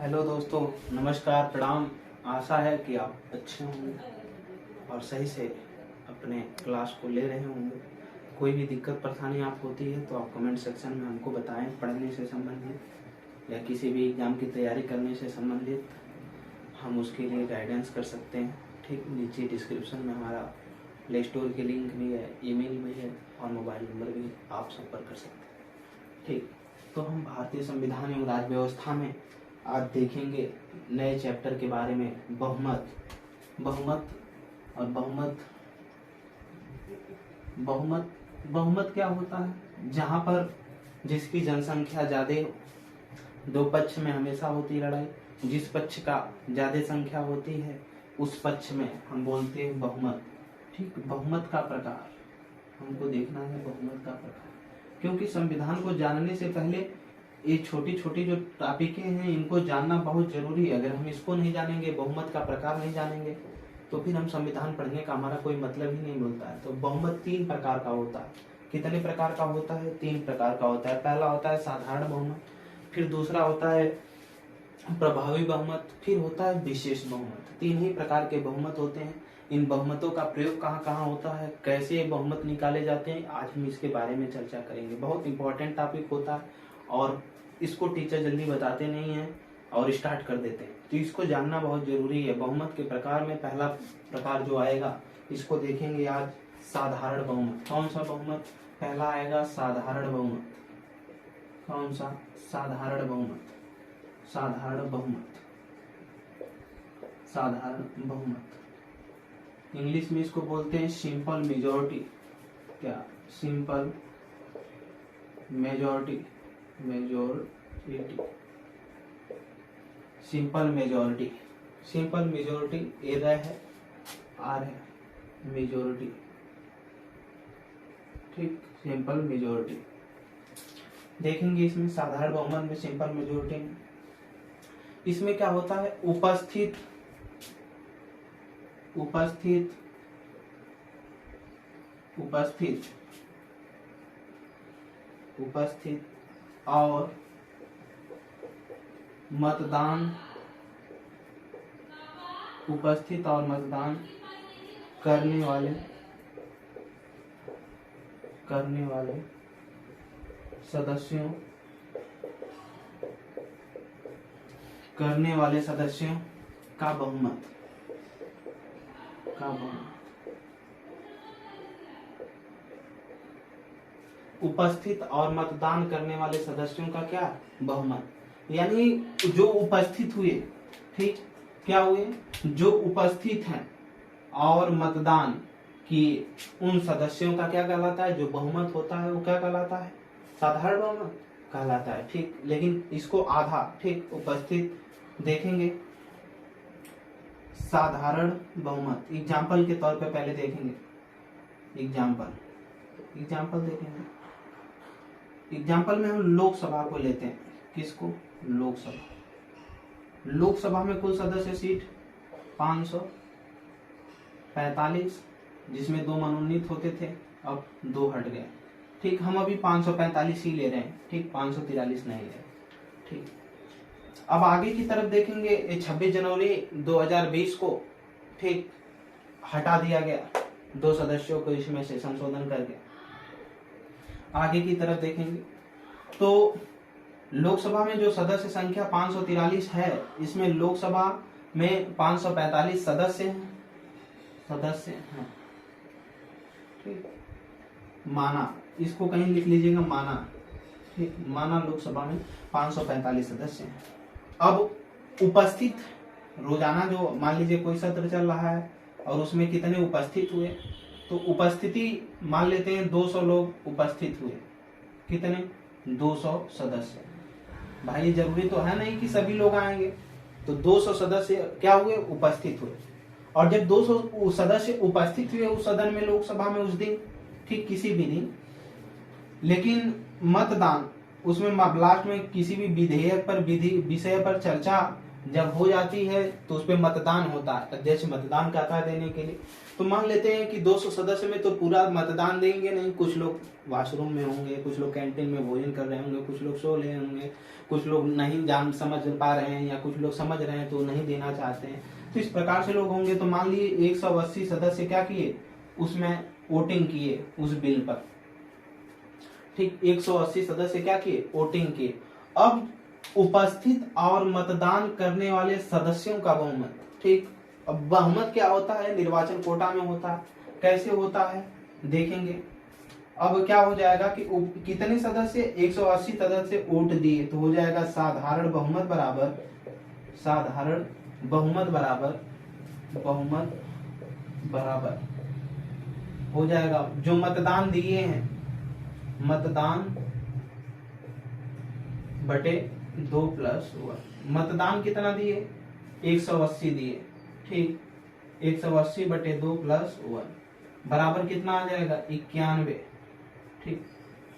Hello दोस्तों, नमस्कार, प्रणाम। आशा है कि आप अच्छे होंगे और सही से अपने क्लास को ले रहे होंगे। कोई भी दिक्कत परेशानी आप होती है तो आप कमेंट सेक्शन में हमको बताएं। पढ़ने से संबंधित या किसी भी एग्ज़ाम की तैयारी करने से संबंधित हम उसके लिए गाइडेंस कर सकते हैं। ठीक, नीचे डिस्क्रिप्शन में हमारा प्ले स्टोर की लिंक भी है, ईमेल भी है और मोबाइल नंबर भी आप संपर्क कर सकते हैं। ठीक, तो हम भारतीय संविधान एवं राज्य व्यवस्था में आज देखेंगे नए चैप्टर के बारे में। बहुमत और बहुमत क्या होता है? जहाँ पर जिसकी जनसंख्या ज्यादा हो, दो पक्ष में हमेशा होती लड़ाई, जिस पक्ष का ज्यादा संख्या होती है उस पक्ष में हम बोलते हैं बहुमत। ठीक, बहुमत का प्रकार हमको देखना है। बहुमत का प्रकार, क्योंकि संविधान को जानने से पहले ये छोटी छोटी जो टॉपिकें हैं इनको जानना बहुत जरूरी है। अगर हम इसको नहीं जानेंगे, बहुमत का प्रकार नहीं जानेंगे, तो फिर हम संविधान पढ़ने का हमारा कोई मतलब ही नहीं बोलता है। तो बहुमत 3 प्रकार का होता है। कितने प्रकार का होता है? 3 प्रकार का होता है। पहला होता है साधारण बहुमत, फिर दूसरा होता है प्रभावी बहुमत, फिर होता है विशेष बहुमत। 3 ही प्रकार के बहुमत होते हैं। इन बहुमतों का प्रयोग कहाँ कहाँ होता है, कैसे बहुमत निकाले जाते हैं, आज हम इसके बारे में चर्चा करेंगे। बहुत इंपॉर्टेंट टॉपिक होता है और इसको टीचर जल्दी बताते नहीं हैं और स्टार्ट कर देते हैं, तो इसको जानना बहुत जरूरी है। बहुमत के प्रकार में पहला प्रकार जो आएगा इसको देखेंगे आज, साधारण बहुमत। कौन सा बहुमत पहला आएगा? साधारण बहुमत। कौन सा? साधारण बहुमत। साधारण बहुमत इंग्लिश में इसको बोलते हैं सिंपल मेजॉरिटी। क्या? Simple majority. सिंपल मेजॉरिटी ए है, आर है मेजॉरिटी। ठीक, सिंपल मेजॉरिटी देखेंगे इसमें। साधारण बहुमत में, सिंपल मेजॉरिटी में, इसमें क्या होता है? उपस्थित और मतदान करने वाले सदस्यों का बहुमत। उपस्थित और मतदान करने वाले सदस्यों का क्या? बहुमत। यानी जो उपस्थित हुए, ठीक, क्या हुए? जो उपस्थित हैं और मतदान किए उन सदस्यों का क्या कहलाता है? जो बहुमत होता है वो क्या कहलाता है? साधारण बहुमत कहलाता है। ठीक, लेकिन इसको आधा, ठीक, उपस्थित देखेंगे। साधारण बहुमत एग्जाम्पल के तौर पे पहले देखेंगे। एग्जाम्पल देखेंगे। एग्जाम्पल में हम लोकसभा को लेते हैं। किसको? लोकसभा में कुल सदस्य सीट 545, जिसमें 2 मनोनीत होते थे, अब 2 हट गए। ठीक, हम अभी 545 ही ले रहे हैं। ठीक, 543 नहीं ले रहे। ठीक, अब आगे की तरफ देखेंगे। 26 जनवरी 2020 को, ठीक, हटा दिया गया 2 सदस्यों को इसमें से संशोधन करके। आगे की तरफ देखेंगे तो लोकसभा में जो सदस्य संख्या 543 है, इसमें लोकसभा में 545 सदस्य हैं। ठीक, माना, इसको कहीं लिख लीजिएगा, माना। ठीक, माना लोकसभा में 545 सदस्य हैं। अब उपस्थित रोजाना जो मान लीजिए कोई सत्र चल रहा है और उसमें कितने उपस्थित हुए, तो उपस्थिति मान लेते हैं 200 लोग उपस्थित हुए। कितने? 200 सदस्य। भाई जरूरी तो है नहीं कि सभी लोग आएंगे, तो 200 सदस्य क्या हुए? उपस्थित हुए। और जब 200 सदस्य उपस्थित हुए उस सदन में, लोकसभा में उस दिन, ठीक, किसी भी दिन, लेकिन मतदान उसमें लास्ट में किसी भी विधेयक पर, विषय पर चर्चा जब हो जाती है तो उस पर मतदान होता है, अध्यक्ष मतदान करता है देने के लिए। तो मान लेते हैं कि 200 सदस्य में तो पूरा मतदान देंगे नहीं, कुछ लोग वॉशरूम में होंगे, कुछ लोग कैंटीन में भोजन कर रहे होंगे, कुछ लोग सो रहे होंगे, कुछ लोग नहीं जान समझ पा रहे हैं, या कुछ लोग समझ रहे हैं तो नहीं देना चाहते हैं। तो इस प्रकार से लोग होंगे। तो मान लीजिए 180 सदस्य क्या किए, उसमें वोटिंग किए उस बिल पर। ठीक, 180 सदस्य क्या किए, वोटिंग किए। अब उपस्थित और मतदान करने वाले सदस्यों का बहुमत। ठीक, अब बहुमत क्या होता है, निर्वाचन कोटा में होता है। कैसे होता है देखेंगे। अब क्या हो जाएगा कि कितने सदस्य, 180 सदस्य वोट दिए, तो हो जाएगा साधारण बहुमत बराबर, साधारण बहुमत बराबर, बहुमत बराबर हो जाएगा जो मतदान दिए हैं, मतदान बटे 2+1। मतदान कितना दिए, 180 दिए। ठीक, 180 बटे 2+1 बराबर कितना आ जाएगा, 91। ठीक,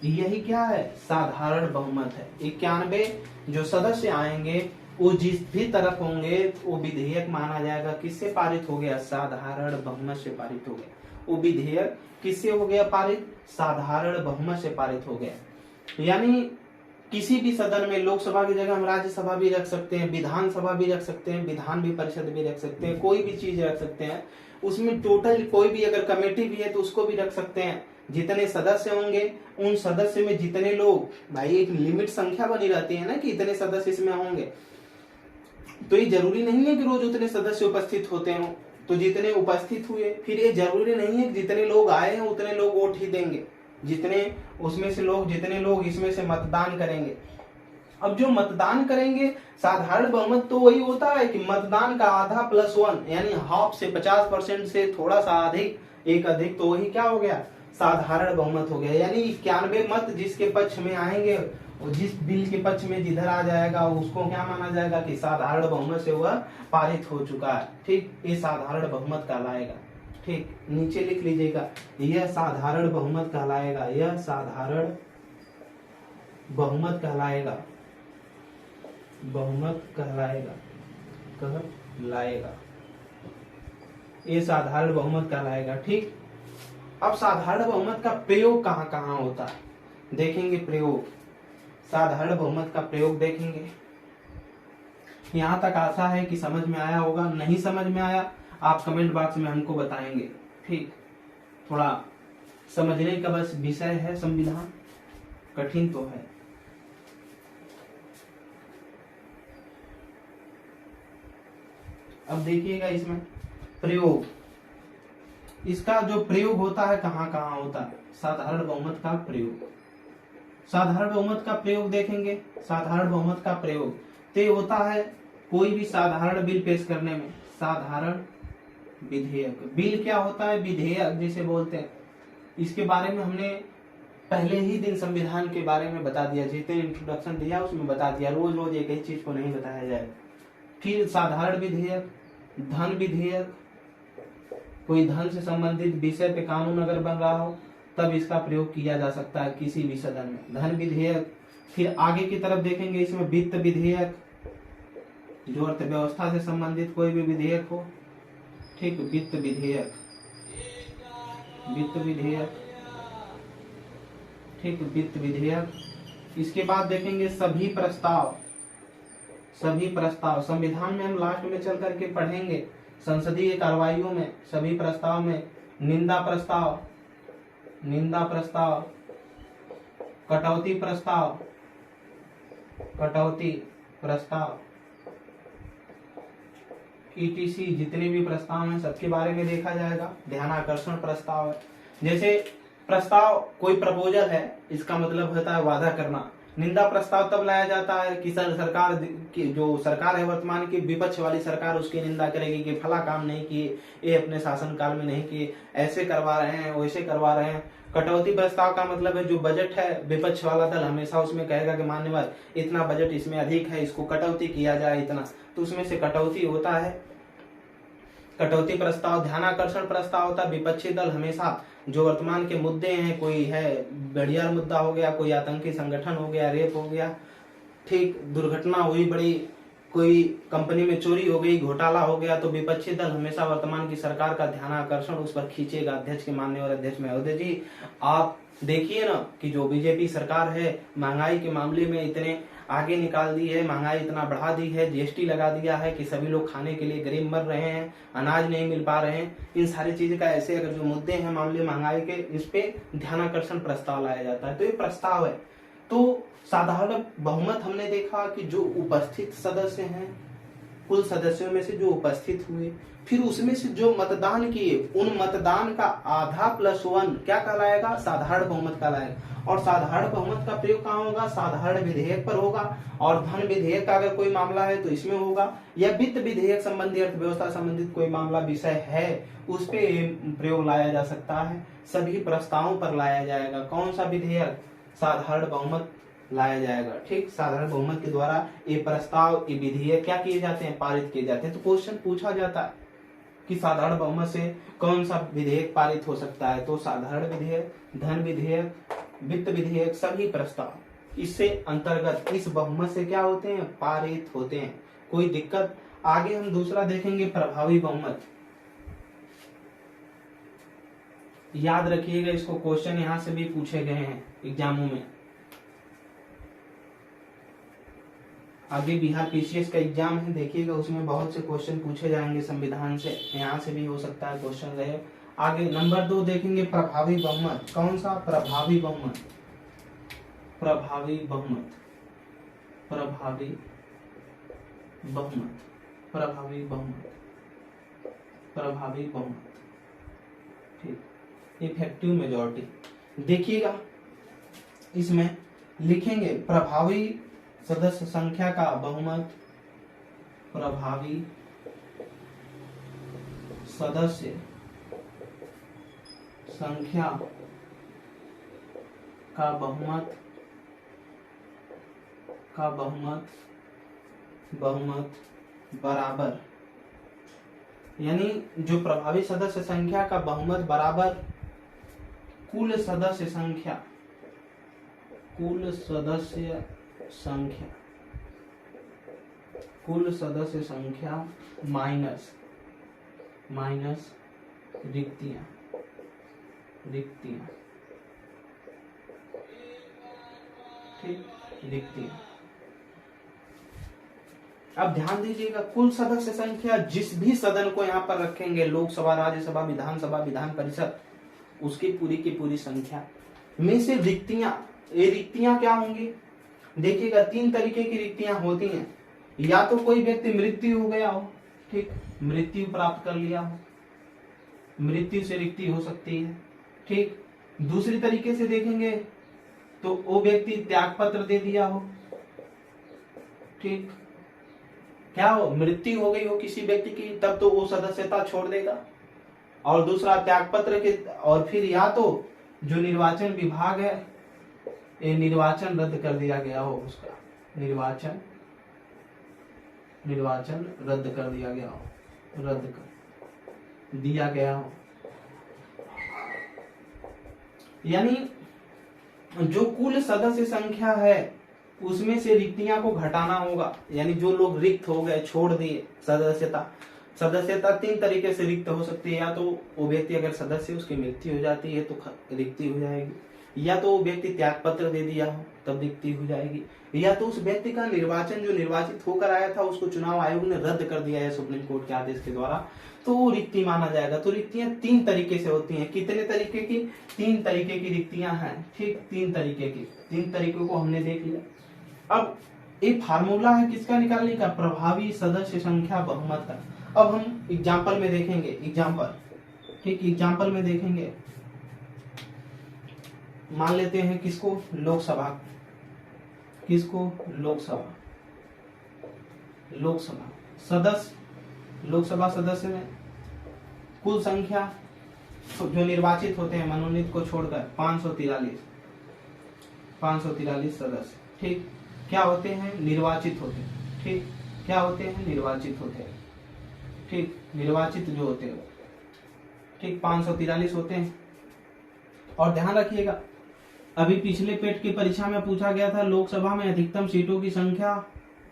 यही क्या है, साधारण बहुमत है। 91 जो सदस्य आएंगे वो जिस भी तरफ होंगे वो विधेयक माना जाएगा। किससे पारित हो गया, साधारण बहुमत से पारित हो गया। वो विधेयक किससे हो गया पारित, साधारण बहुमत से पारित हो गया। यानी किसी भी सदन में, लोकसभा की जगह हम राज्यसभा भी रख सकते हैं, विधानसभा भी रख सकते हैं, विधान भी परिषद भी रख सकते हैं, कोई भी चीज रख सकते हैं। उसमें टोटल कोई भी अगर कमेटी भी है तो उसको भी रख सकते हैं। जितने सदस्य होंगे उन सदस्य में जितने लोग, भाई एक लिमिट संख्या बनी रहती है ना कि इतने सदस्य इसमें होंगे, तो ये जरूरी नहीं है कि रोज उतने सदस्य उपस्थित होते हों। तो जितने उपस्थित हुए, फिर ये जरूरी नहीं है कि जितने लोग आए हैं उतने लोग वोट ही देंगे, जितने उसमें से लोग, जितने लोग इसमें से मतदान करेंगे। अब जो मतदान करेंगे, साधारण बहुमत तो वही होता है कि मतदान का आधा +1 यानी हाफ से 50% से थोड़ा सा अधिक, एक अधिक, तो वही क्या हो गया, साधारण बहुमत हो गया। यानी 91 मत जिसके पक्ष में आएंगे और जिस बिल के पक्ष में जिधर आ जाएगा उसको क्या माना जाएगा कि साधारण बहुमत से वह पारित हो चुका है। ठीक, ये साधारण बहुमत कहलाएगा। ठीक, नीचे लिख लीजिएगा, यह साधारण बहुमत कहलाएगा, यह साधारण बहुमत कहलाएगा, बहुमत कहलाएगा, कहलाएगा, ये साधारण बहुमत कहलाएगा। ठीक, अब साधारण बहुमत का प्रयोग कहाँ कहाँ होता है देखेंगे। प्रयोग, साधारण बहुमत का प्रयोग देखेंगे। यहाँ तक आशा है कि समझ में आया होगा। नहीं समझ में आया आप कमेंट बॉक्स में हमको बताएंगे। ठीक, थोड़ा समझने का बस विषय है, संविधान कठिन तो है। अब देखिएगा इसमें प्रयोग, इसका जो प्रयोग होता है कहाँ कहाँ होता है, साधारण बहुमत का प्रयोग। साधारण बहुमत का प्रयोग देखेंगे। साधारण बहुमत का प्रयोग तो होता है कोई भी साधारण बिल पेश करने में। साधारण विधेयक, बिल क्या होता है, विधेयक जिसे बोलते हैं। इसके बारे में हमने पहले ही दिन संविधान के बारे में बता दिया, जितने इंट्रोडक्शन दिया उसमें बता दिया। रोज रोज एक ही चीज को नहीं बताया जाए। फिर साधारण विधेयक, धन विधेयक, कोई धन से संबंधित विषय पे कानून अगर बन रहा हो तब इसका प्रयोग किया जा सकता है किसी भी सदन में, धन विधेयक। फिर आगे की तरफ देखेंगे इसमें वित्त विधेयक, जो अर्थव्यवस्था से संबंधित कोई भी विधेयक हो। ठीक, वित्त विधेयक, वित्त विधेयक, ठीक, वित्त विधेयक। इसके बाद देखेंगे सभी प्रस्ताव, सभी प्रस्ताव। संविधान में हम लास्ट में चल करके पढ़ेंगे, संसदीय कार्रवाइयों में सभी प्रस्ताव में निंदा प्रस्ताव, निंदा प्रस्ताव, कटौती प्रस्ताव, कटौती प्रस्ताव, ETC जितने भी प्रस्ताव हैं सबके बारे में देखा जाएगा। ध्यानाकर्षण प्रस्ताव है, जैसे प्रस्ताव कोई प्रपोजल है, इसका मतलब होता है वादा करना। निंदा प्रस्ताव तब लाया जाता है कि सरकार की, जो सरकार है वर्तमान की, विपक्ष वाली सरकार उसकी निंदा करेगी कि फला काम नहीं किए, ये अपने शासनकाल में नहीं किए, ऐसे करवा रहे हैं, वैसे करवा रहे हैं। कटौती प्रस्ताव का मतलब है जो बजट है, विपक्ष वाला दल हमेशा उसमें कहेगा कि मान्यवर इतना बजट इसमें अधिक है, इसको कटौती किया जाए इतना, तो उसमें से कटौती होता है कटौती प्रस्ताव। ध्यानाकर्षण प्रस्ताव होता है विपक्षी दल हमेशा जो वर्तमान के मुद्दे हैं, कोई है बढ़िया मुद्दा हो गया, कोई आतंकी संगठन हो गया, रेप हो गया, ठीक, दुर्घटना हुई बड़ी, कोई कंपनी में चोरी हो गई, घोटाला हो गया, तो विपक्षी दल हमेशा वर्तमान की सरकार का ध्यान आकर्षण उस पर खींचेगा। अध्यक्ष के माननीय अध्यक्ष महोदय जी, आप देखिए ना कि जो बीजेपी सरकार है महंगाई के मामले में इतने आगे निकाल दी है, महंगाई इतना बढ़ा दी है, जीएसटी लगा दिया है कि सभी लोग खाने के लिए गरीब मर रहे हैं, अनाज नहीं मिल पा रहे हैं। इन सारी चीज का ऐसे अगर जो मुद्दे हैं मामले महंगाई के, इस पे ध्यानाकर्षण प्रस्ताव लाया जाता है। तो ये प्रस्ताव है। तो साधारण बहुमत हमने देखा कि जो उपस्थित सदस्य हैं, कुल सदस्यों में से जो उपस्थित हुए, फिर उसमें से जो मतदान किए, उन मतदान का आधा +1 क्या कहलाएगा? साधारण बहुमत कहलाएगा। और साधारण बहुमत का प्रयोग कहाँ होगा? साधारण विधेयक पर होगा। और धन विधेयक का अगर कोई मामला है तो इसमें होगा, या वित्त विधेयक संबंधी, अर्थव्यवस्था संबंधित कोई मामला विषय है उस पे प्रयोग लाया जा सकता है। सभी प्रस्तावों पर लाया जाएगा। कौन सा विधेयक? साधारण बहुमत लाया जाएगा। ठीक, साधारण बहुमत के द्वारा ये प्रस्ताव, ये विधेयक क्या किए जाते हैं? पारित किए जाते हैं। तो क्वेश्चन पूछा जाता है कि साधारण बहुमत से कौन सा विधेयक पारित हो सकता है? तो साधारण विधेयक, धन विधेयक, वित्त विधेयक, सभी प्रस्ताव इससे अंतर्गत इस बहुमत से क्या होते हैं? पारित होते हैं। कोई दिक्कत? आगे हम दूसरा देखेंगे, प्रभावी बहुमत। याद रखिएगा, इसको क्वेश्चन यहां से भी पूछे गए हैं एग्जामों में। आगे बिहार पीसीएस का एग्जाम है, देखिएगा उसमें बहुत से क्वेश्चन पूछे जाएंगे संविधान से, यहाँ से भी हो सकता है क्वेश्चन रहे। आगे नंबर 2 देखेंगे, प्रभावी बहुमत। कौन सा? प्रभावी बहुमत। प्रभावी बहुमत, प्रभावी बहुमत, प्रभावी बहुमत, प्रभावी बहुमत। ठीक, इफेक्टिव मेजॉरिटी। देखिएगा इसमें लिखेंगे प्रभावी सदस्य संख्या का बहुमत, प्रभावी सदस्य संख्या का बहुमत, बहुमत बराबर, यानी जो प्रभावी सदस्य संख्या का बहुमत बराबर कुल सदस्य संख्या, कुल सदस्य संख्या, कुल सदस्य संख्या माइनस रिक्तियां, ठीक, रिक्तियां। अब ध्यान दीजिएगा, कुल सदस्य संख्या जिस भी सदन को यहाँ पर रखेंगे, लोकसभा, राज्यसभा, विधानसभा, विधान परिषद, उसकी पूरी की पूरी संख्या में से रिक्तियां, ये रिक्तियां क्या होंगी? देखिएगा 3 तरीके की रिक्तियां होती हैं। या तो कोई व्यक्ति मृत्यु हो गया हो, ठीक, मृत्यु प्राप्त कर लिया हो, मृत्यु से रिक्ति हो सकती है। ठीक, दूसरी तरीके से देखेंगे तो वो व्यक्ति त्याग पत्र दे दिया हो, ठीक, क्या हो? मृत्यु हो गई हो किसी व्यक्ति की, तब तो वो सदस्यता छोड़ देगा। और दूसरा त्याग पत्र के, और फिर या तो जो निर्वाचन विभाग है, ये निर्वाचन रद्द कर दिया गया हो, उसका निर्वाचन रद्द कर दिया गया हो, रद्द कर दिया गया हो। यानी जो कुल सदस्य संख्या है उसमें से रिक्तियां को घटाना होगा। यानी जो लोग रिक्त हो गए, छोड़ दिए सदस्यता 3 तरीके से रिक्त हो सकती है। या तो वो व्यक्ति अगर सदस्य उसकी मृत्यु हो जाती है तो रिक्ति हो जाएगी, या तो वो व्यक्ति त्याग पत्र दे दिया हो तब रिक्ति हो जाएगी, या तो उस व्यक्ति का निर्वाचन जो निर्वाचित होकर आया था उसको चुनाव आयोग ने रद्द कर दिया है सुप्रीम कोर्ट के आदेश के द्वारा, तो वो रिक्ति माना जाएगा। तो रिक्तियां 3 तरीके से होती हैं। कितने तरीके की? 3 तरीके की रिक्तियां हैं। ठीक, 3 तरीके की, 3 तरीकों को हमने देख लिया। अब एक फार्मूला है किसका निकालने का? प्रभावी सदस्य संख्या बहुमत का। अब हम एग्जाम्पल में देखेंगे, एग्जाम्पल, ठीक, एग्जाम्पल में देखेंगे। मान लेते हैं किसको? लोकसभा, किसको? लोकसभा सदस्य, लोकसभा सदस्य में कुल संख्या जो निर्वाचित होते हैं मनोनीत को छोड़कर 543 सदस्य, ठीक, क्या होते हैं? निर्वाचित होते हैं। ठीक, क्या होते हैं? निर्वाचित होते हैं। ठीक, निर्वाचित जो होते हैं, ठीक, 543 होते हैं। और ध्यान रखिएगा, अभी पिछले पेट की परीक्षा में पूछा गया था लोकसभा में अधिकतम सीटों की संख्या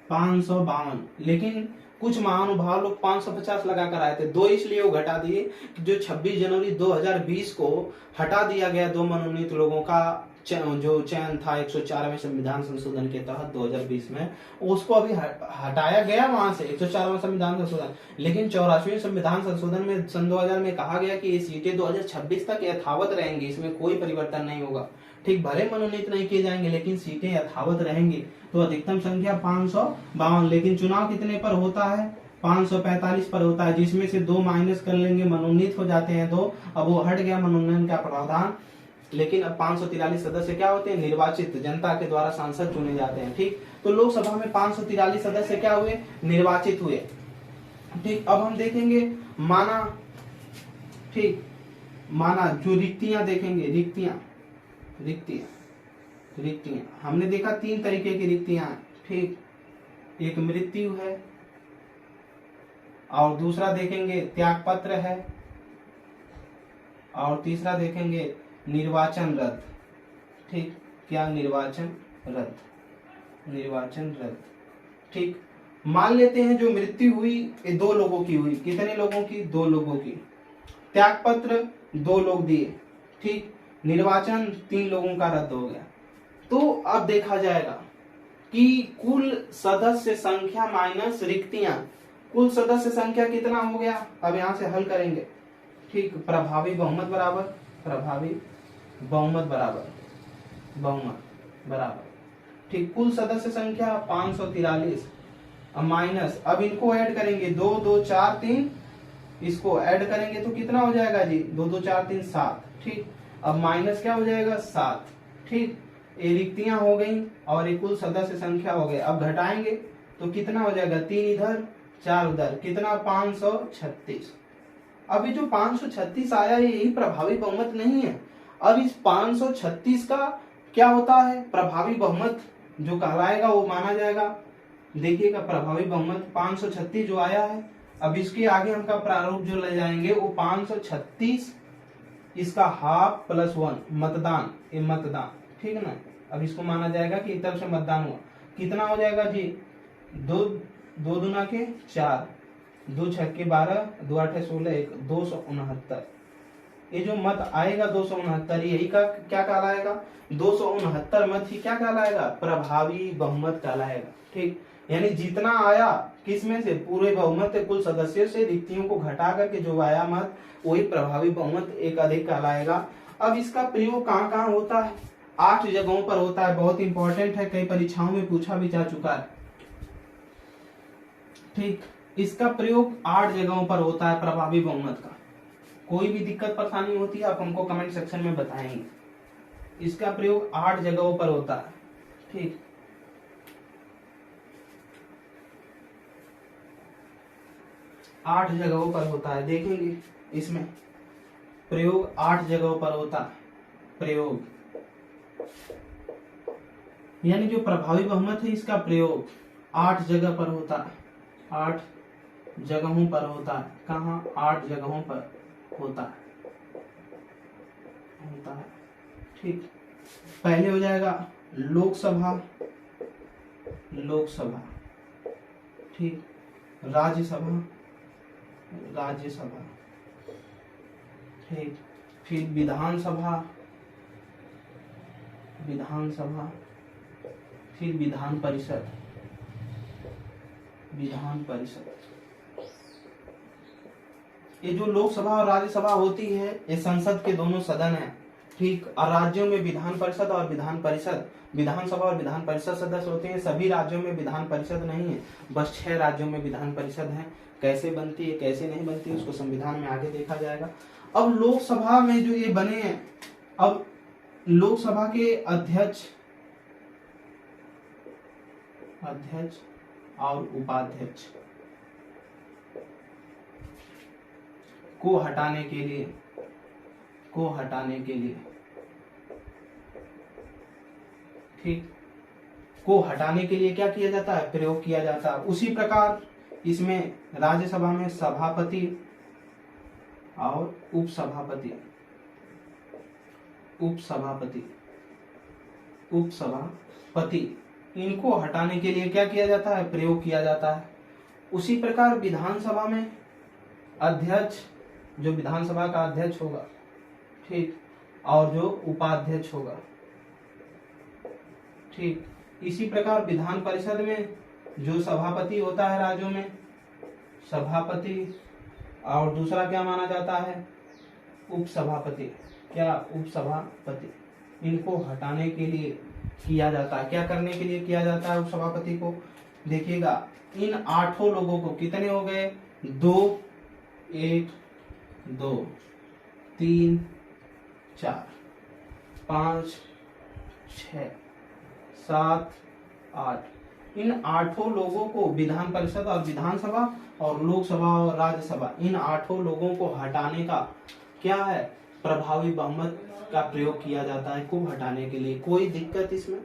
552, लेकिन कुछ महानुभाव लोग 550 लगा कर आए थे, दो इसलिए वो घटा दिए कि जो 26 जनवरी 2020 को हटा दिया गया दो मनोनीत लोगों का जो चयन था 104वें संविधान संशोधन के तहत 2020 में, उसको अभी हटाया गया वहां से 104वां संविधान संशोधन, लेकिन 84वें संविधान संशोधन में सन 2000 में कहा गया कि ये सीटें 2026 तक यथावत रहेंगी, इसमें कोई परिवर्तन नहीं होगा। ठीक, भले मनोनीत नहीं किए जाएंगे लेकिन सीटें यथावत रहेंगी। तो अधिकतम संख्या 552, लेकिन चुनाव कितने पर होता है? 545 पर होता है, जिसमें से 2 माइनस कर लेंगे, मनोनीत हो जाते हैं 2, अब वो हट गया मनोनयन का प्रावधान। लेकिन अब 543 सदस्य क्या होते हैं? निर्वाचित, जनता के द्वारा सांसद चुने जाते हैं। ठीक, तो लोकसभा में 543 सदस्य क्या हुए? निर्वाचित हुए। ठीक, अब हम देखेंगे माना, ठीक, माना जो रिक्तियां देखेंगे, रिक्तियां हमने देखा 3 तरीके की रिक्तियां, ठीक, एक मृत्यु है, और दूसरा देखेंगे त्यागपत्र है, और तीसरा देखेंगे निर्वाचन रद्द। ठीक, क्या? निर्वाचन रद्द। ठीक, मान लेते हैं जो मृत्यु हुई ये 2 लोगों की हुई, कितने लोगों की? 2 लोगों की। त्यागपत्र 2 लोग दिए, ठीक, निर्वाचन 3 लोगों का रद्द हो गया। तो अब देखा जाएगा कि कुल सदस्य संख्या माइनस रिक्तियां, कुल सदस्य संख्या कितना हो गया? अब यहां से हल करेंगे। ठीक, प्रभावी बहुमत बराबर, ठीक, कुल सदस्य संख्या 543, अब माइनस, अब इनको ऐड करेंगे 2 2 4 3, इसको ऐड करेंगे तो कितना हो जाएगा जी? 2 2 4 3 7। ठीक, अब माइनस क्या हो जाएगा? 7। ठीक, ये रिक्तियां हो गई और ये कुल सदस्य संख्या हो गए। अब घटाएंगे तो कितना हो जाएगा? 3 इधर 4 उधर, कितना? 536। अभी जो 536 आया है यही प्रभावी बहुमत नहीं है। अब इस 536 का क्या होता है? प्रभावी बहुमत जो कहलाएगा वो माना जाएगा। देखिएगा प्रभावी बहुमत 536 जो आया है, अब इसके आगे हमका प्रारूप जो ले जाएंगे वो 536 इसका हाफ प्लस 1 मतदान, ये मतदान, ठीक है ना। अब इसको माना जाएगा कि एक तरफ से मतदान हुआ, कितना हो जाएगा जी? 2 दूना के 4, 2 छक्के 12, 2 आठे 16, 269। ये जो मत आएगा 269, यही का क्या कहलाएगा? 269 मत ही क्या कहलाएगा? प्रभावी बहुमत कहलाएगा। ठीक, यानी जितना आया किसमें से? पूरे बहुमत कुल सदस्यों से रिक्तियों को घटा करके जो आया मत वही प्रभावी बहुमत एक अधिक कहलाएगा। अब इसका प्रयोग कहाँ कहाँ होता है? 8 जगहों पर होता है, बहुत इंपॉर्टेंट है, कई परीक्षाओं में पूछा भी जा चुका है। ठीक, इसका प्रयोग 8 जगहों पर होता है प्रभावी बहुमत का। कोई भी दिक्कत परेशानी होती है आप हमको कमेंट सेक्शन में बताएंगे। इसका प्रयोग 8 जगहों पर होता है। ठीक, आठ जगहों पर होता है, देखेंगे इसमें प्रयोग 8 जगहों पर होता है। प्रयोग यानी जो प्रभावी बहुमत है इसका प्रयोग 8 जगह पर होता है, 8 जगहों पर होता है। कहाँ? 8 जगहों पर होता है। ठीक, पहले हो जाएगा लोकसभा, ठीक, राज्यसभा, ठीक, फिर विधानसभा, फिर विधान परिषद, ये जो लोकसभा और राज्यसभा होती है ये संसद के दोनों सदन है। ठीक, और राज्यों में विधान परिषद और विधान परिषद, विधानसभा और विधान परिषद सदस्य होते हैं। सभी राज्यों में विधान परिषद नहीं है, बस 6 राज्यों में विधान परिषद है। कैसे बनती है कैसे नहीं बनती है उसको संविधान में आगे देखा जाएगा। अब लोकसभा में जो ये बने हैं, अब लोकसभा के अध्यक्ष और उपाध्यक्ष को हटाने के लिए ठीक, को हटाने के लिए क्या किया जाता है? प्रयोग किया जाता है। उसी प्रकार इसमें राज्यसभा में सभापति और उपसभापति इनको हटाने के लिए क्या किया जाता है, प्रयोग किया जाता है। उसी प्रकार विधानसभा में अध्यक्ष, जो विधानसभा का अध्यक्ष होगा, ठीक, और जो उपाध्यक्ष होगा, ठीक, इसी प्रकार विधान परिषद में जो सभापति होता है राज्यों में, सभापति, और दूसरा क्या माना जाता है, उपसभापति। क्या, उपसभापति। इनको हटाने के लिए किया जाता है। क्या करने के लिए किया जाता है उपसभापति को? देखिएगा, इन 8 लोगों को, कितने हो गए, 2, 1, 2, 3, 4, 5, 6, 7, 8, इन 8 लोगों को विधान परिषद और विधानसभा और लोकसभा और राज्यसभा, इन 8 लोगों को हटाने का क्या है, प्रभावी बहुमत का प्रयोग किया जाता है, को हटाने के लिए। कोई दिक्कत इसमें?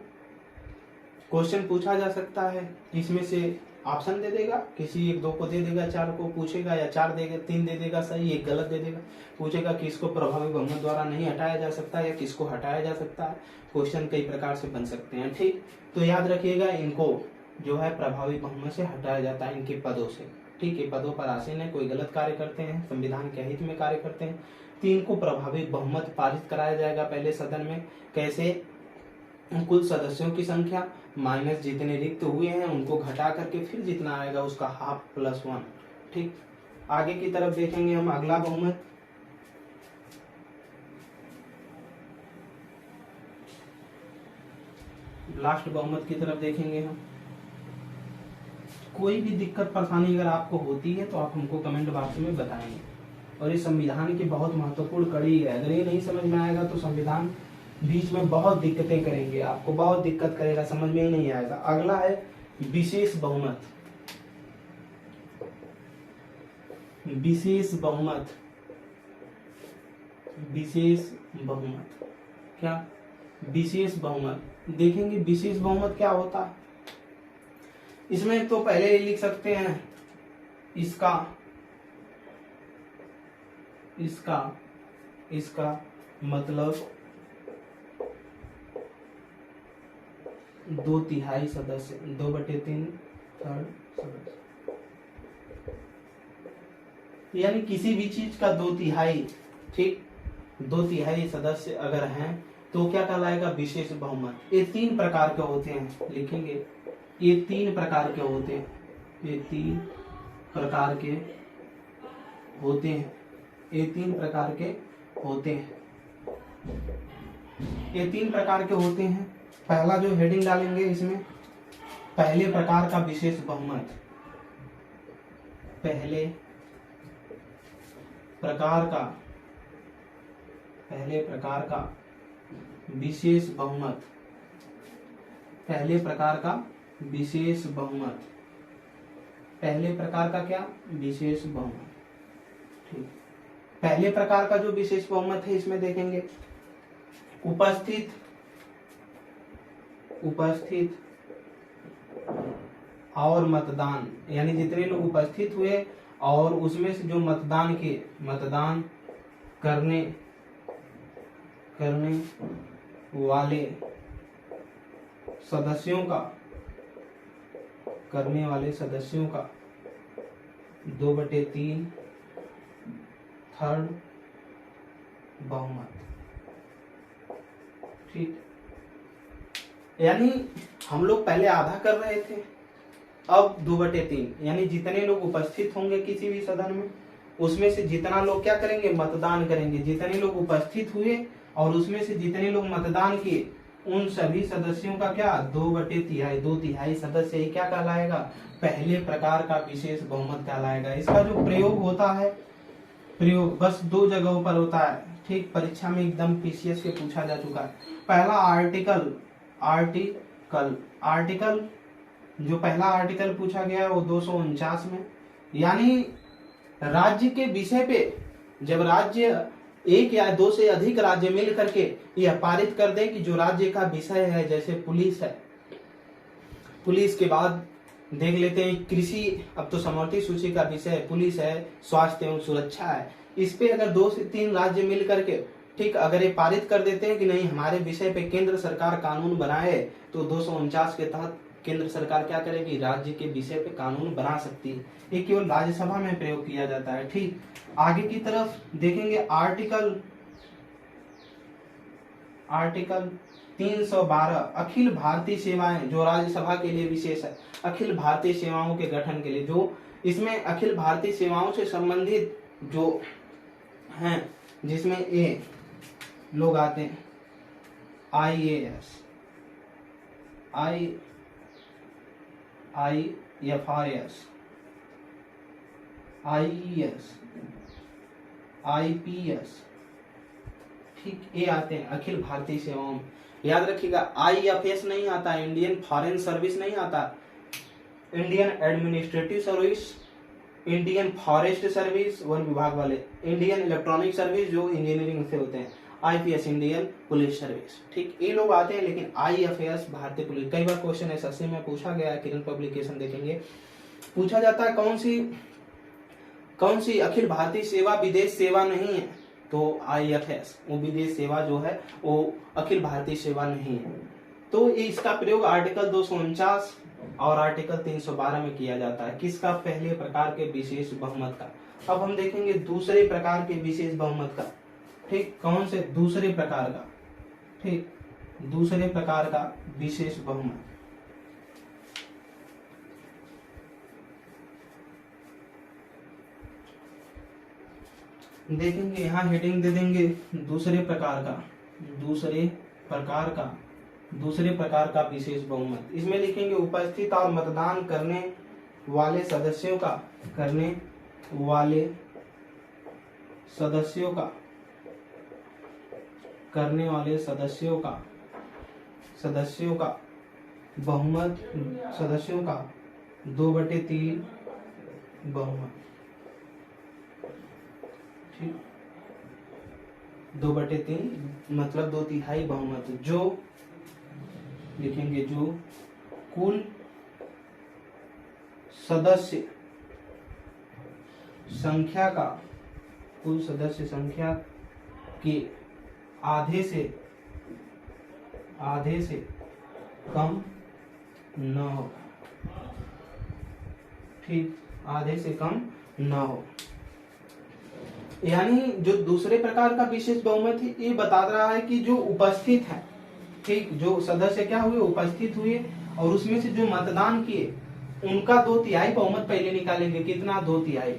क्वेश्चन पूछा जा सकता है, इसमें से ऑप्शन दे देगा, किसी 1 2 को दे देगा, 4 को पूछेगा, या 4 देगा, 3 दे देगा सही, 1 गलत दे देगा, पूछेगा कि इसको प्रभावी बहुमत द्वारा नहीं हटाया जा सकता या किसको हटाया जा सकता है। क्वेश्चन कई प्रकार से बन सकते हैं, ठीक। तो याद रखिएगा, इनको जो है प्रभावी बहुमत से हटाया जाता है, इनके पदों से, ठीक है। पदों पर आसीन है, कोई गलत कार्य करते हैं, संविधान के हित में कार्य करते हैं, तो इनको प्रभावी बहुमत पारित कराया जाएगा पहले सदन में। कैसे? कुल सदस्यों की संख्या माइनस जितने रिक्त हुए हैं उनको घटा करके फिर जितना आएगा उसका हाफ प्लस 1, ठीक। आगे की तरफ देखेंगे हम अगला बहुमत। लास्ट बहुमत की तरफ देखेंगे हम। कोई भी दिक्कत परेशानी अगर आपको होती है तो आप हमको कमेंट बॉक्स में बताएंगे। और ये संविधान की बहुत महत्वपूर्ण कड़ी है, अगर ये नहीं समझ में आएगा तो संविधान बीच में बहुत दिक्कतें करेंगे, आपको बहुत दिक्कत करेगा, समझ में ही नहीं आएगा। अगला है विशेष बहुमत। विशेष बहुमत, विशेष बहुमत, क्या? विशेष बहुमत। देखेंगे विशेष बहुमत क्या होता है। इसमें तो पहले ही लिख सकते हैं इसका, इसका, इसका मतलब 2/3 सदस्य, 2/3 थर्ड सदस्य, यानी किसी भी चीज का 2/3, ठीक, 2/3 सदस्य अगर हैं तो क्या कहलाएगा, विशेष बहुमत। ये 3 प्रकार के होते हैं, लिखेंगे, ये 3 प्रकार के होते हैं, ये 3 प्रकार के होते हैं, ये 3 प्रकार के होते हैं, ये 3 प्रकार के होते हैं। पहला जो हेडिंग डालेंगे इसमें, पहले प्रकार का विशेष बहुमत, पहले प्रकार का, पहले प्रकार का विशेष बहुमत, पहले प्रकार का विशेष बहुमत, पहले प्रकार का क्या, विशेष बहुमत, ठीक। पहले प्रकार का जो विशेष बहुमत है इसमें देखेंगे उपस्थित, उपस्थित और मतदान, यानी जितने लोग उपस्थित हुए और उसमें से जो मतदान के, मतदान करने वाले सदस्यों का, करने वाले सदस्यों का 2/3 थर्ड बहुमत, ठीक। यानी हम लोग पहले आधा कर रहे थे, अब 2/3, यानी जितने लोग उपस्थित होंगे किसी भी सदन में उसमें से जितना लोग क्या करेंगे, मतदान करेंगे। जितने लोग उपस्थित हुए और उसमें से जितने लोग मतदान किए उन सभी सदस्यों का क्या, 2/3, 2/3 सदस्य, ये क्या कहलाएगा, पहले प्रकार का विशेष बहुमत कहलाएगा। इसका जो प्रयोग होता है, प्रयोग बस 2 जगहों पर होता है, ठीक। परीक्षा में एकदम पीसीएस के पूछा जा चुका है। पहला आर्टिकल, आर्टिकल, आर्टिकल, जो पहला आर्टिकल पूछा गया है वो 249 में, यानी राज्य के विषय पे जब राज्य 1 या 2 से अधिक राज्य मिल करके यह पारित कर दे कि जो राज्य का विषय है, जैसे पुलिस है, पुलिस के बाद देख लेते हैं कृषि, अब तो समवर्ती सूची का विषय पुलिस है, स्वास्थ्य एवं सुरक्षा है, इस पे अगर 2 से 3 राज्य मिल करके, ठीक, अगर ये पारित कर देते हैं कि नहीं हमारे विषय पे केंद्र सरकार कानून बनाए, तो 249 के तहत केंद्र सरकार क्या करेगी, राज्य के विषय पे कानून बना सकती है। ये केवल राज्यसभा में प्रयोग किया जाता है। ठीक, आगे की तरफ देखेंगे आर्टिकल 312 अखिल भारतीय सेवाएं, जो राज्यसभा के लिए विशेष है, अखिल भारतीय सेवाओं के गठन के लिए, जो इसमें अखिल भारतीय सेवाओं से संबंधित जो हैं, जिसमें ये लोग आते हैं, IAS, IFRS, IES, IPS, ठीक, ये आते हैं अखिल भारतीय सेवाओं में। याद रखिएगा, IFS नहीं आता, इंडियन फॉरेन सर्विस नहीं आता, Indian administrative service, Indian forest service one विभाग वाले, इंडियन इलेक्ट्रॉनिक सर्विस जो इंजीनियरिंग से होते हैं, IPS इंडियन पुलिस सर्विस। ठीक, ये लोग आते हैं, लेकिन IFS भारतीय पुलिस, कई बार क्वेश्चन SSC में पूछा गया है, किरण पब्लिकेशन देखेंगे, पूछा जाता है कौन सी अखिल भारतीय सेवा विदेश सेवा नहीं है, तो IFS, वो विदेश सेवा जो है वो अखिल भारतीय सेवा नहीं है। तो इसका प्रयोग आर्टिकल 249 और आर्टिकल 312 में किया जाता है। किसका, पहले प्रकार के विशेष बहुमत का। अब हम देखेंगे दूसरे प्रकार के विशेष बहुमत का। ठीक, कौन से, दूसरे प्रकार का। ठीक, दूसरे प्रकार का विशेष बहुमत। देखेंगे, यहाँ हेडिंग दे देंगे दूसरे प्रकार का विशेष बहुमत। इसमें लिखेंगे उपस्थित और मतदान करने वाले सदस्यों का बहुमत, सदस्यों का 2/3 बहुमत। ठीक, 2/3 मतलब 2/3 बहुमत, जो लिखेंगे जो कुल सदस्य संख्या के आधे से कम न हो। ठीक, आधे से कम न हो। यानी जो दूसरे प्रकार का विशेष बहुमत है, ये बता रहा है कि जो उपस्थित है, ठीक, जो सदस्य क्या हुए, उपस्थित हुए, और उसमें से जो मतदान किए उनका 2/3 बहुमत पहले निकालेंगे। कितना, 2/3।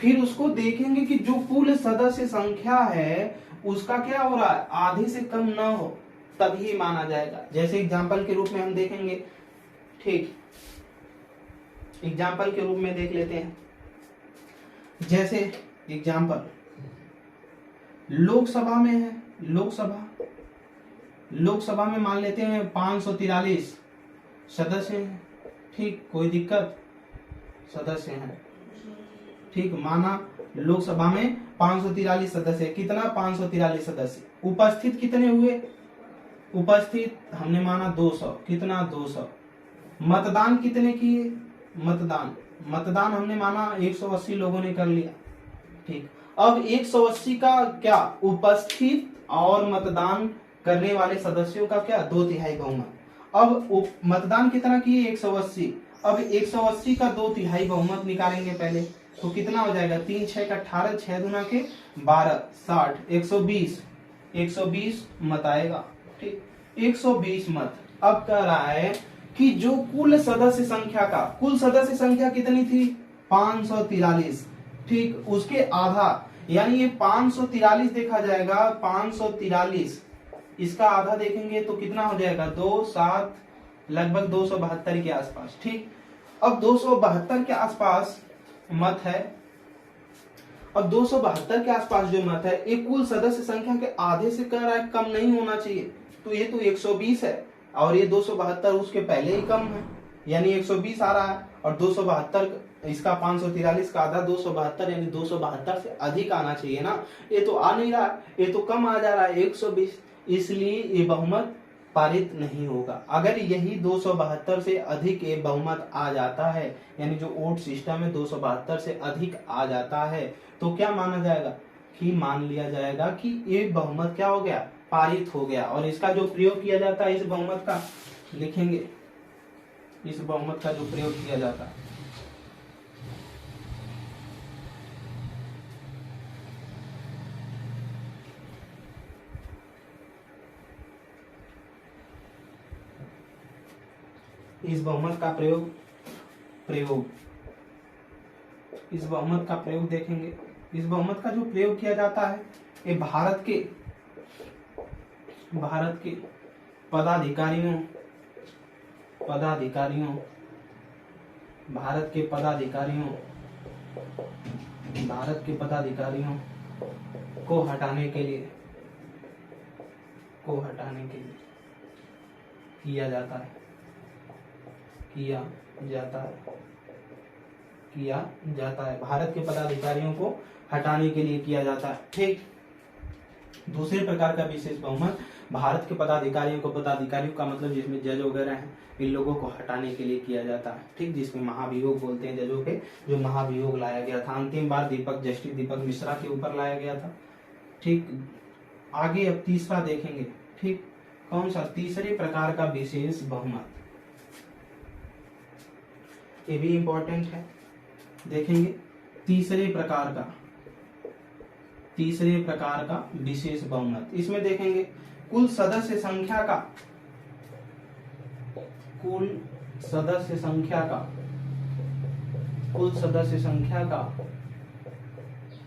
फिर उसको देखेंगे कि जो कुल सदस्य संख्या है उसका क्या हो रहा है, आधे से कम न हो, तभी माना जाएगा। जैसे एग्जाम्पल के रूप में हम देखेंगे। ठीक, एग्जाम्पल के रूप में देख लेते हैं। जैसे एग्जाम्पल, लोकसभा में है, लोकसभा में मान लेते हैं 543 सदस्य हैं। ठीक, कोई दिक्कत, सदस्य हैं। ठीक, माना लोकसभा में 543 सदस्य, कितना, 543 सदस्य। उपस्थित कितने हुए, उपस्थित हमने माना 200, कितना, 200। मतदान कितने किए, मतदान हमने माना 180 लोगों ने कर लिया। ठीक, अब 180 का क्या, उपस्थित और मतदान करने वाले सदस्यों का क्या, 2/3 बहुमत। अब मतदान कितना किए, 180। अब 180 का 2/3 बहुमत निकालेंगे पहले, तो कितना हो जाएगा, 3 6 का 18, 6 दूना के 12, 60, 120 मत आएगा। ठीक, 120 मत। अब कह रहा है कि जो कुल सदस्य संख्या कितनी थी, 543। ठीक, उसके आधा, यानी ये 543 देखा जाएगा, 543 इसका आधा देखेंगे तो कितना हो जाएगा, 2 7 लगभग 272 के आसपास। ठीक, अब 272 के आसपास मत है। अब 272 के आसपास जो मत है, एक कुल सदस्य संख्या के आधे से कह रहा है कम नहीं होना चाहिए, तो ये तो 120 है और ये 272 उसके पहले ही कम है, यानी 120 आ रहा है, और 272 इसका 543 का आधा 272, यानी 272 से अधिक आना चाहिए ना, ये तो आ नहीं रहा, ये तो कम आ जा रहा है 120, इसलिए ये बहुमत पारित नहीं होगा। अगर यही 272 से अधिक ये बहुमत आ जाता है, यानी जो वोट सिस्टम में 272 से अधिक आ जाता है, तो क्या माना जाएगा ही मान लिया जाएगा कि ये बहुमत क्या हो गया, पारित हो गया। और इसका जो प्रयोग किया जाता है, इस बहुमत का लिखेंगे, इस बहुमत का जो प्रयोग किया जाता है, इस बहुमत का प्रयोग इस बहुमत का प्रयोग देखेंगे। इस बहुमत का जो प्रयोग किया जाता है, ये भारत के पदाधिकारियों को हटाने के लिए किया जाता है। भारत के पदाधिकारियों को हटाने के लिए किया जाता है। ठीक। दूसरे प्रकार का विशेष बहुमत भारत के पदाधिकारियों का मतलब जिसमें जज वगैरह हैं, इन लोगों को हटाने के लिए किया जाता है। ठीक। जिसमें महाभियोग बोलते हैं जजों पे, जो महाभियोग लाया गया था अंतिम बार जस्टिस दीपक मिश्रा के ऊपर लाया गया था। ठीक। आगे अब तीसरा देखेंगे। ठीक। कौन सा? तीसरे प्रकार का विशेष बहुमत, ये भी इंपॉर्टेंट है। देखेंगे तीसरे प्रकार का विशेष बहुमत। इसमें देखेंगे कुल सदस्य संख्या का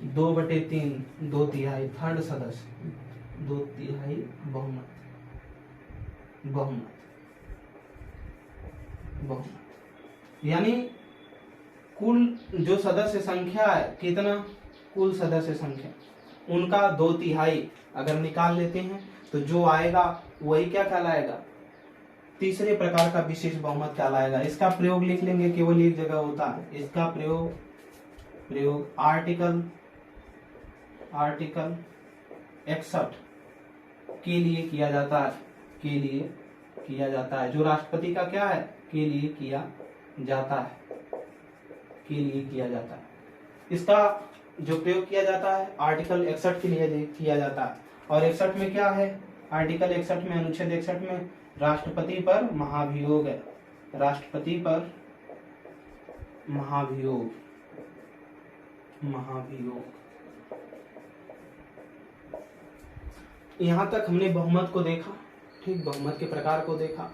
2/3, 2/3 थर्ड सदस्य, 2/3 बहुमत। यानी कुल जो सदस्य संख्या है, कितना? कुल सदस्य संख्या, उनका 2/3 अगर निकाल लेते हैं तो जो आएगा वही क्या कहलाएगा? तीसरे प्रकार का विशेष बहुमत कहलाएगा। इसका प्रयोग लिख लेंगे, केवल एक जगह होता है। इसका प्रयोग आर्टिकल 61 के लिए किया जाता है। जो राष्ट्रपति का क्या है? के लिए किया जाता है। इसका जो प्रयोग किया जाता है आर्टिकल 61 के लिए किया जाता है। और 61 में क्या है? आर्टिकल 61 में, अनुच्छेद 61 में राष्ट्रपति पर महाभियोग है। राष्ट्रपति पर महाभियोग। यहां तक हमने बहुमत को देखा। ठीक। बहुमत के प्रकार को देखा।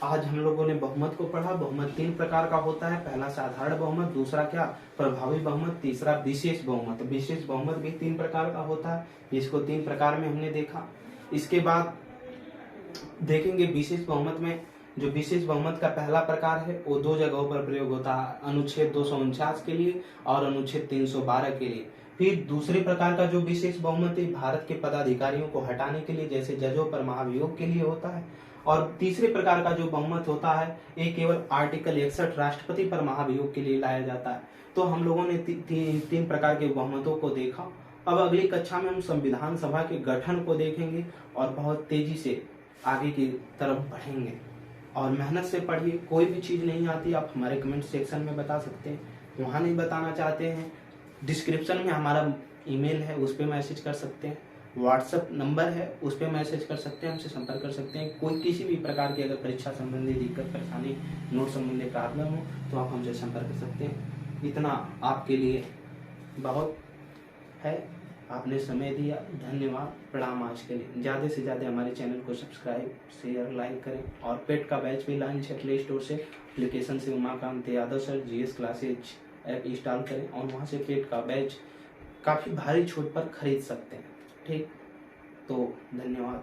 आज हम लोगों ने बहुमत को पढ़ा। बहुमत 3 प्रकार का होता है। पहला साधारण बहुमत, दूसरा क्या? प्रभावी बहुमत, तीसरा विशेष बहुमत। विशेष बहुमत भी 3 प्रकार का होता है, इसको 3 प्रकार में हमने देखा। इसके बाद देखेंगे विशेष बहुमत में, जो विशेष बहुमत का पहला प्रकार है वो 2 जगहों पर प्रयोग होता है, अनुच्छेद 249 के लिए और अनुच्छेद 312 के लिए। फिर दूसरे प्रकार का जो विशेष बहुमत है भारत के पदाधिकारियों को हटाने के लिए, जैसे जजों पर महाभियोग के लिए होता है। और तीसरे प्रकार का जो बहुमत होता है ये केवल आर्टिकल 61 राष्ट्रपति पर महाभियोग के लिए लाया जाता है। तो हम लोगों ने 3 प्रकार के बहुमतों को देखा। अब अगली कक्षा में हम संविधान सभा के गठन को देखेंगे और बहुत तेजी से आगे की तरफ बढ़ेंगे। और मेहनत से पढ़िए। कोई भी चीज नहीं आती आप हमारे कमेंट सेक्शन में बता सकते हैं। वहां नहीं बताना चाहते हैं, डिस्क्रिप्शन में हमारा ईमेल है, उस पर मैसेज कर सकते हैं। व्हाट्सएप नंबर है, उस पर मैसेज कर सकते हैं, हमसे संपर्क कर सकते हैं। कोई किसी भी प्रकार की अगर परीक्षा संबंधी दिक्कत, परेशानी, नोट संबंधी प्रॉब्लम हो तो आप हमसे संपर्क कर सकते हैं। इतना आपके लिए बहुत है। आपने समय दिया, धन्यवाद। प्रणाम। आज के लिए ज़्यादा से ज़्यादा हमारे चैनल को सब्सक्राइब, शेयर, लाइक करें। और पेट का बैच भी लॉन्च है प्ले स्टोर से, एप्लीकेशन से Umakant Yadav sir GS classes app install करें और वहाँ से पेट का बैच काफ़ी भारी छूट पर खरीद सकते हैं। ठीक। तो धन्यवाद।